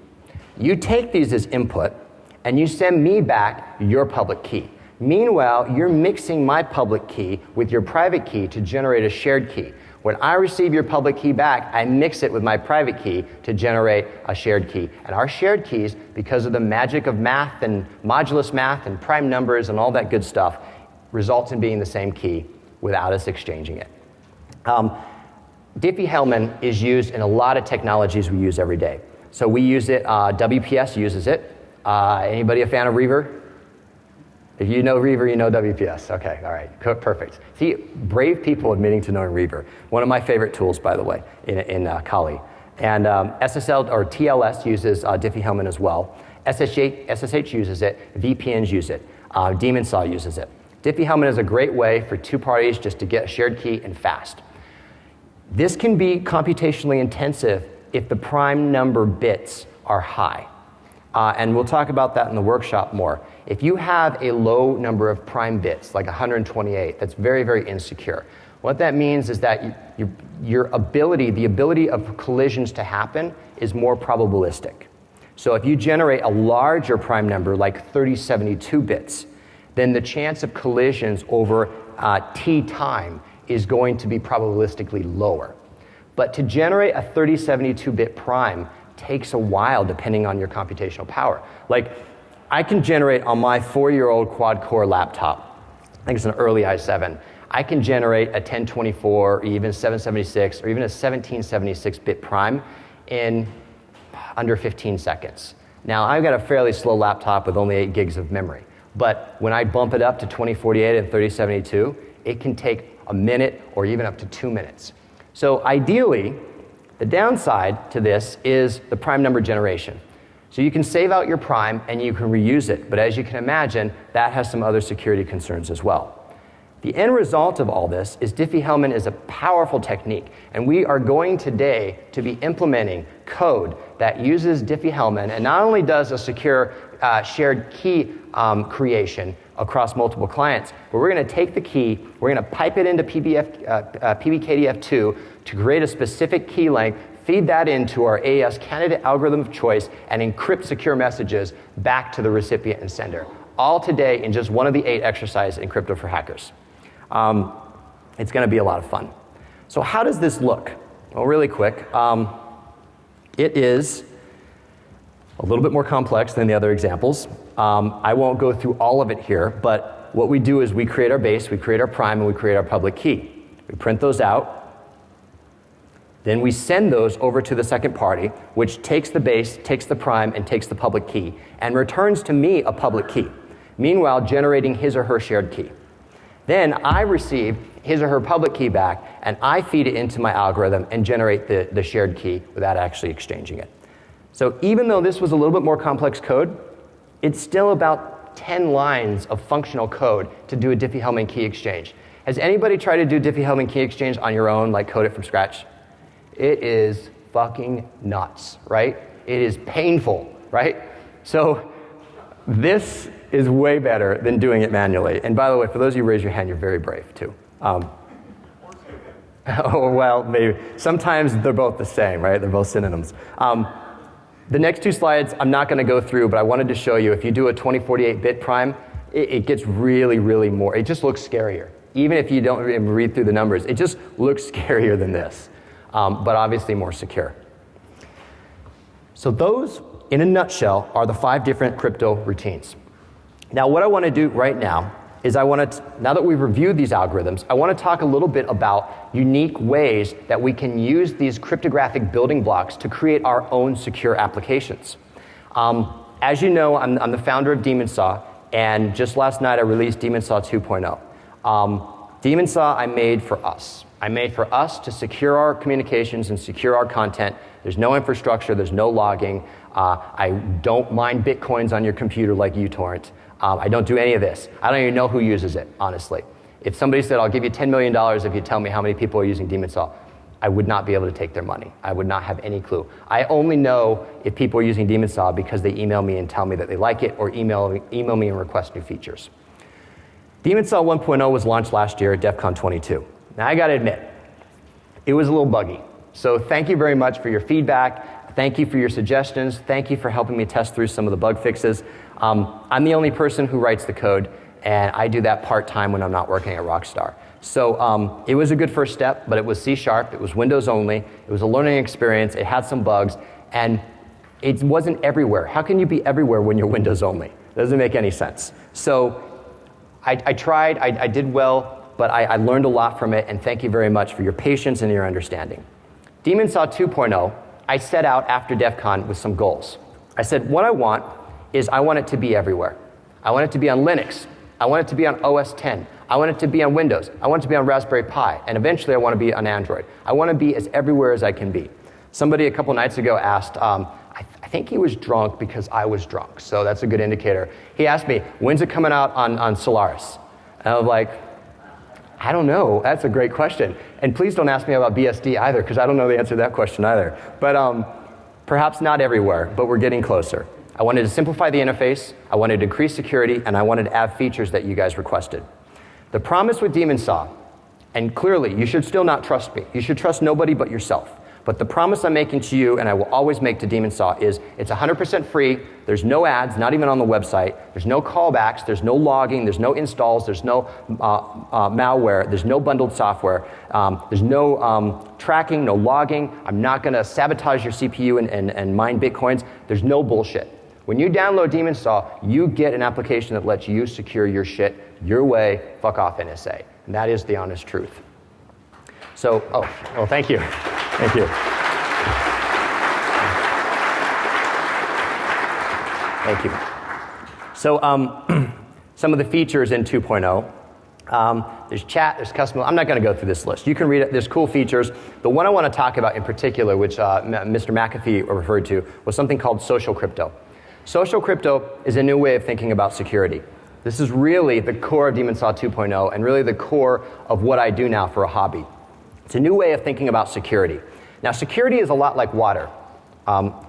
You take these as input, and you send me back your public key. Meanwhile, you're mixing my public key with your private key to generate a shared key. When I receive your public key back, I mix it with my private key to generate a shared key. And our shared keys, because of the magic of math and modulus math and prime numbers and all that good stuff, results in being the same key without us exchanging it. Diffie-Hellman is used in a lot of technologies we use every day. So we use it, WPS uses it. Anybody a fan of Reaver? If you know Reaver, you know WPS. Okay, all right, perfect. See, brave people admitting to knowing Reaver. One of my favorite tools, by the way, in Kali. And SSL or TLS uses Diffie-Hellman as well. SSH uses it. VPNs use it. Daemon Saw uses it. Diffie-Hellman is a great way for two parties just to get a shared key and fast. This can be computationally intensive if the prime number bits are high. And we'll talk about that in the workshop more. If you have a low number of prime bits, like 128, that's very, very insecure. What that means is that the ability of collisions to happen is more probabilistic. So if you generate a larger prime number, like 3072 bits, then the chance of collisions over t time is going to be probabilistically lower. But to generate a 3072-bit prime takes a while depending on your computational power. Like, I can generate on my 4-year-old quad-core laptop, I think it's an early i7, I can generate a 1024 or even 776 or even a 1776-bit prime in under 15 seconds. Now, I've got a fairly slow laptop with only 8 gigs of memory, but when I bump it up to 2048 and 3072, it can take a minute or even up to 2 minutes. So ideally, the downside to this is the prime number generation. So you can save out your prime and you can reuse it, but as you can imagine, that has some other security concerns as well. The end result of all this is Diffie-Hellman is a powerful technique, and we are going today to be implementing code that uses Diffie-Hellman and not only does a secure shared key creation across multiple clients, but we're going to take the key, we're going to pipe it into PBKDF2 to create a specific key length, feed that into our AES candidate algorithm of choice, and encrypt secure messages back to the recipient and sender. All today in just one of the 8 exercises in Crypto for Hackers. It's going to be a lot of fun. So how does this look? Well, really quick. It is a little bit more complex than the other examples. I won't go through all of it here, but what we do is we create our base, we create our prime, and we create our public key. We print those out. Then we send those over to the second party, which takes the base, takes the prime, and takes the public key, and returns to me a public key, meanwhile generating his or her shared key. Then I receive his or her public key back, and I feed it into my algorithm and generate the shared key without actually exchanging it. So even though this was a little bit more complex code, it's still about 10 lines of functional code to do a Diffie-Hellman key exchange. Has anybody tried to do Diffie-Hellman key exchange on your own, like code it from scratch? It is fucking nuts, right? It is painful, right? So this is way better than doing it manually. And by the way, for those of you who raise your hand, you're very brave too. Oh, well, maybe. Sometimes they're both the same, right? They're both synonyms. The next 2 slides I'm not going to go through, but I wanted to show you if you do a 2048-bit prime, it gets really, really more. It just looks scarier. Even if you don't read through the numbers, it just looks scarier than this, but obviously more secure. So those, in a nutshell, are the 5 different crypto routines. Now, what I want to do right now is now that we've reviewed these algorithms, I want to talk a little bit about unique ways that we can use these cryptographic building blocks to create our own secure applications. As you know, I'm the founder of Daemon Saw, and just last night I released Daemon Saw 2.0. Daemon Saw I made for us. I made for us to secure our communications and secure our content. There's no infrastructure, there's no logging. I don't mine bitcoins on your computer like uTorrent. I don't do any of this. I don't even know who uses it, honestly. If somebody said, I'll give you $10 million if you tell me how many people are using Daemon Saw, I would not be able to take their money. I would not have any clue. I only know if people are using Daemon Saw because they email me and tell me that they like it, or email me and request new features. Daemon Saw 1.0 was launched last year at DEFCON 22. Now I gotta admit, it was a little buggy. So thank you very much for your feedback. Thank you for your suggestions. Thank you for helping me test through some of the bug fixes. I'm the only person who writes the code, and I do that part-time when I'm not working at Rockstar. So it was a good first step, but it was C#, it was Windows only, it was a learning experience, it had some bugs, and it wasn't everywhere. How can you be everywhere when you're Windows only? It doesn't make any sense. So I tried, I did well, but I learned a lot from it, and thank you very much for your patience and your understanding. Daemon Saw 2.0, I set out after DEFCON with some goals. I said, what I want is I want it to be everywhere. I want it to be on Linux. I want it to be on OS X. I want it to be on Windows. I want it to be on Raspberry Pi. And eventually I want to be on Android. I want to be as everywhere as I can be. Somebody a couple nights ago asked, I think he was drunk because I was drunk. So that's a good indicator. He asked me, when's it coming out on Solaris? And I was like, I don't know. That's a great question. And please don't ask me about BSD either, because I don't know the answer to that question either. But perhaps not everywhere, but we're getting closer. I wanted to simplify the interface, I wanted to increase security, and I wanted to add features that you guys requested. The promise with Daemon Saw, and clearly you should still not trust me. You should trust nobody but yourself. But the promise I'm making to you, and I will always make to Daemon Saw, is it's 100% free. There's no ads, not even on the website. There's no callbacks. There's no logging. There's no installs. There's no malware. There's no bundled software. There's no tracking, no logging. I'm not going to sabotage your CPU and mine Bitcoins. There's no bullshit. When you download Daemon Saw, you get an application that lets you secure your shit your way. Fuck off, NSA. And that is the honest truth. So, thank you. Thank you. Thank you. So some of the features in 2.0, there's chat, there's custom. I'm not going to go through this list. You can read it. There's cool features. The one I want to talk about in particular, which Mr. McAfee referred to, was something called social crypto. Social crypto is a new way of thinking about security. This is really the core of Daemon Saw 2.0 and really the core of what I do now for a hobby. It's a new way of thinking about security. Now, security is a lot like water.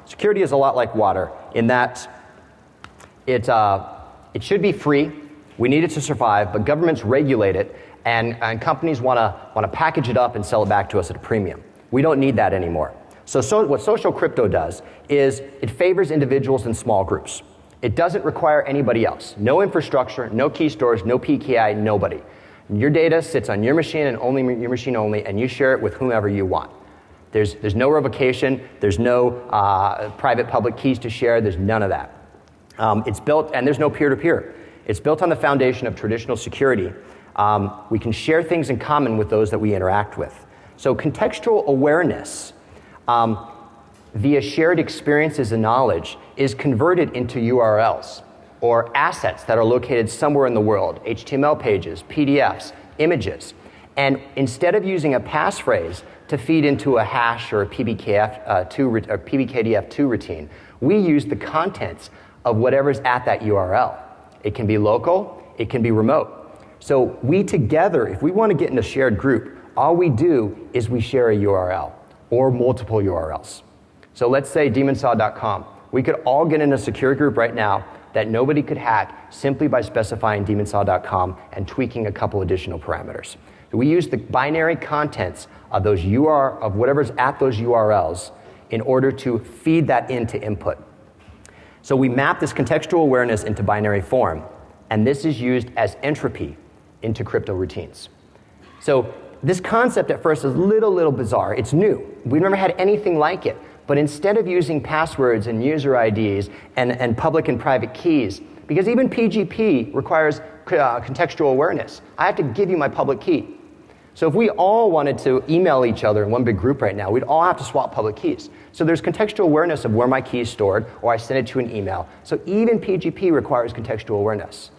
Security is a lot like water in that it should be free. We need it to survive, but governments regulate it, and companies want to package it up and sell it back to us at a premium. We don't need that anymore. So what social crypto does is it favors individuals in small groups. It doesn't require anybody else. No infrastructure, no key stores, no PKI, nobody. Your data sits on your machine and only your machine only, and you share it with whomever you want. There's no revocation. There's no private public keys to share. There's none of that. It's built, and there's no peer-to-peer. It's built on the foundation of traditional security. We can share things in common with those that we interact with. So contextual awareness via shared experiences and knowledge is converted into URLs or assets that are located somewhere in the world, HTML pages, PDFs, images. And instead of using a passphrase to feed into a hash or a PBKDF2 routine, we use the contents of whatever's at that URL. It can be local, it can be remote. So we together, if we want to get in a shared group, all we do is we share a URL or multiple URLs. So let's say demonsaw.com. We could all get in a secure group right now that nobody could hack simply by specifying demonsaw.com and tweaking a couple additional parameters. So we use the binary contents of those of whatever's at those URLs in order to feed that into input. So we map this contextual awareness into binary form, and this is used as entropy into crypto routines. So this concept at first is a little bizarre. It's new. We've never had anything like it. But instead of using passwords and user IDs and public and private keys, because even PGP requires contextual awareness, I have to give you my public key. So if we all wanted to email each other in one big group right now, we'd all have to swap public keys. So there's contextual awareness of where my key is stored, or I send it to an email. So even PGP requires contextual awareness.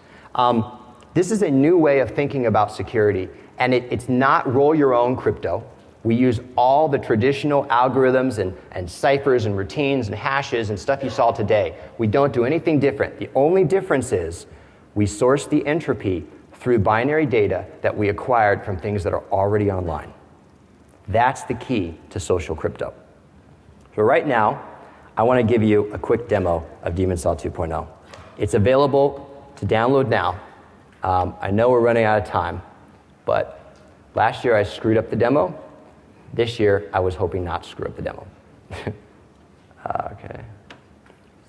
This is a new way of thinking about security, and it's not roll your own crypto. We use all the traditional algorithms and ciphers and routines and hashes and stuff you saw today. We don't do anything different. The only difference is we source the entropy through binary data that we acquired from things that are already online. That's the key to social crypto. So right now, I want to give you a quick demo of Daemon Saw 2.0. It's available to download now. I know we're running out of time, but Last year I screwed up the demo. This year I was hoping not to screw up the demo. Okay.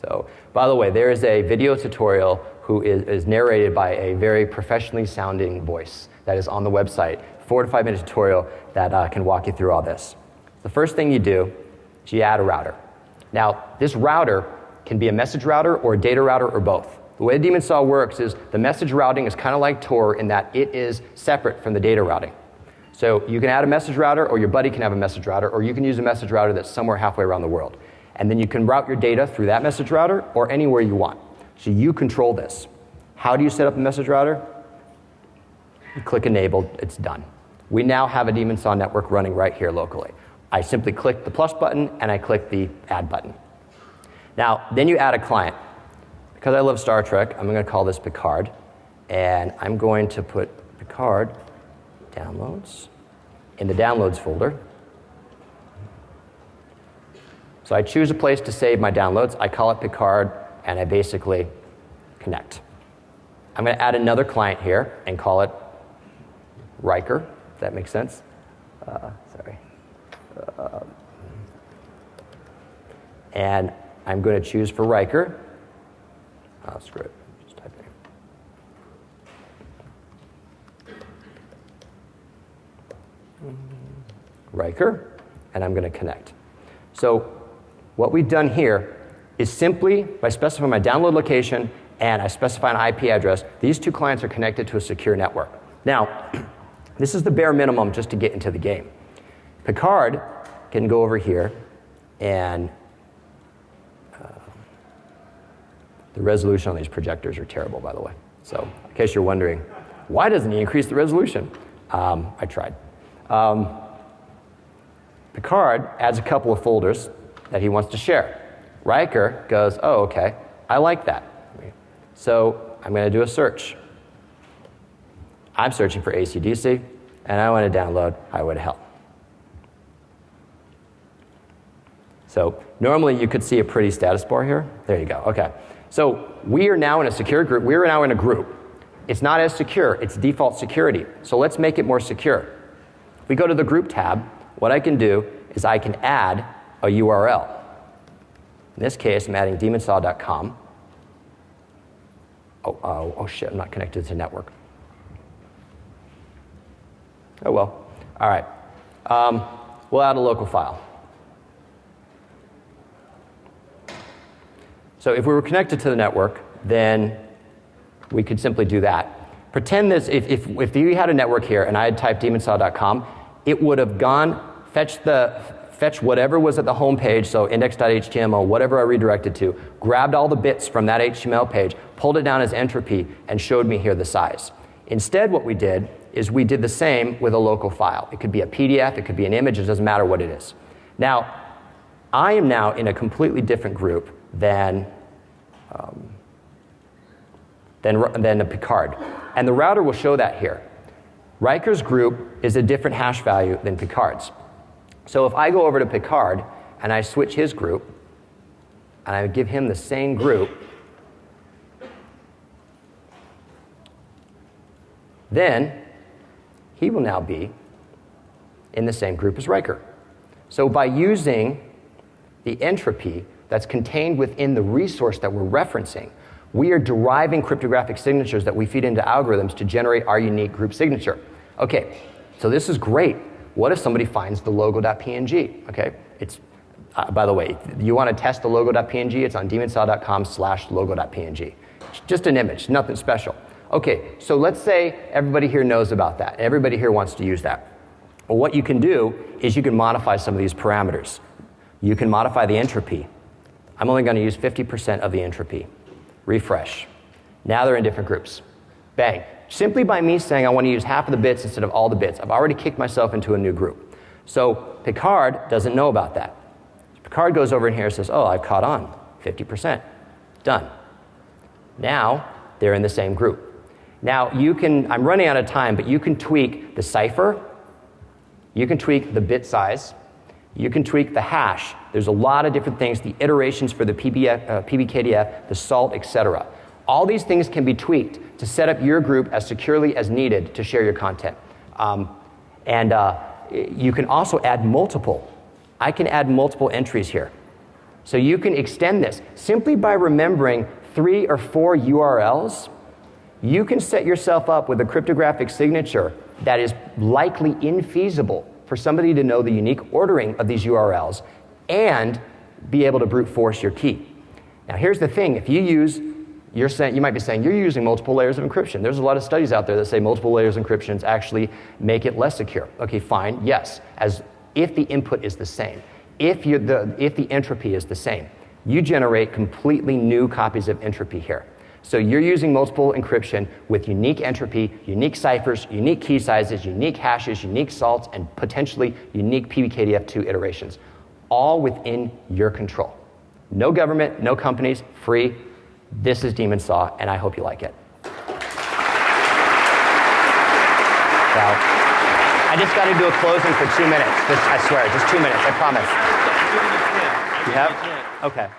So, by the way, there is a video tutorial who is narrated by a very professionally sounding voice that is on the website. 4 to 5 minute tutorial that can walk you through all this. The first thing you do is you add a router. Now, this router can be a message router or a data router or both. The way Daemon Saw works is the message routing is kind of like Tor in that it is separate from the data routing. So you can add a message router, or your buddy can have a message router, or you can use a message router that's somewhere halfway around the world. And then you can route your data through that message router or anywhere you want. So you control this. How do you set up a message router? You click Enable, it's done. We now have a Daemon Saw network running right here locally. I simply click the plus button and I click the add button. Now, then you add a client. Because I love Star Trek, I'm going to call this Picard. And I'm going to put Picard downloads in the downloads folder. So I choose a place to save my downloads. I call it Picard, and I basically connect. I'm going to add another client here and call it Riker, if that makes sense. And I'm going to choose for Riker. Oh, screw it. Just type in Riker, and I'm going to connect. So what we've done here is simply by specifying my download location and I specify an IP address, these two clients are connected to a secure network. Now, this is the bare minimum just to get into the game. Picard can go over here and the resolution on these projectors are terrible, by the way. So in case you're wondering, why doesn't he increase the resolution? I tried. Picard adds a couple of folders that he wants to share. Riker goes, oh, okay, I like that. So I'm going to do a search. I'm searching for AC/DC, and I want to download Highway to Hell. So normally you could see a pretty status bar here. There you go, okay. So we are now in a secure group. We are now in a group. It's not as secure. It's default security. So let's make it more secure. If we go to the group tab, what I can do is I can add a URL. In this case, I'm adding demonsaw.com. Oh shit, I'm not connected to the network. Oh well, all right. We'll add a local file. So if we were connected to the network, then we could simply do that. Pretend this, if you had a network here and I had typed demonsaw.com, it would have gone, fetch whatever was at the home page, so index.html, whatever I redirected to, grabbed all the bits from that HTML page, pulled it down as entropy, and showed me here the size. Instead, what we did is we did the same with a local file. It could be a PDF, it could be an image, it doesn't matter what it is. Now, I am now in a completely different group than a Picard. And the router will show that here. Riker's group is a different hash value than Picard's. So if I go over to Picard and I switch his group and I give him the same group, then he will now be in the same group as Riker. So by using the entropy that's contained within the resource that we're referencing, we are deriving cryptographic signatures that we feed into algorithms to generate our unique group signature. Okay, so this is great. What if somebody finds the logo.png? Okay, it's, by the way, you want to test the logo.png, it's on demonsaw.com/logo.png. It's just an image, nothing special. Okay, so let's say everybody here knows about that. Everybody here wants to use that. Well, what you can do is you can modify some of these parameters. You can modify the entropy. I'm only going to use 50% of the entropy. Refresh. Now they're in different groups. Bang. Simply by me saying I want to use half of the bits instead of all the bits, I've already kicked myself into a new group. So Picard doesn't know about that. Picard goes over in here and says, oh, I've caught on. 50%. Done. Now they're in the same group. Now you can, I'm running out of time, but you can tweak the cipher, you can tweak the bit size, you can tweak the hash. There's a lot of different things, the iterations for the PBKDF, the salt, etc. All these things can be tweaked to set up your group as securely as needed to share your content. And you can also add multiple. I can add multiple entries here. So you can extend this. Simply by remembering 3 or 4 URLs, you can set yourself up with a cryptographic signature that is likely infeasible for somebody to know the unique ordering of these URLs and be able to brute force your key. Now here's the thing, if you use, you might be saying, you're using multiple layers of encryption. There's a lot of studies out there that say multiple layers of encryptions actually make it less secure. Okay, fine, yes, as if the input is the same. If the entropy is the same, you generate completely new copies of entropy here. So you're using multiple encryption with unique entropy, unique ciphers, unique key sizes, unique hashes, unique salts, and potentially unique PBKDF2 iterations, all within your control. No government, no companies, free. This is Demon Saw, and I hope you like it. So, I just got to do a closing for 2 minutes. I swear, just 2 minutes, I promise. You have? Okay.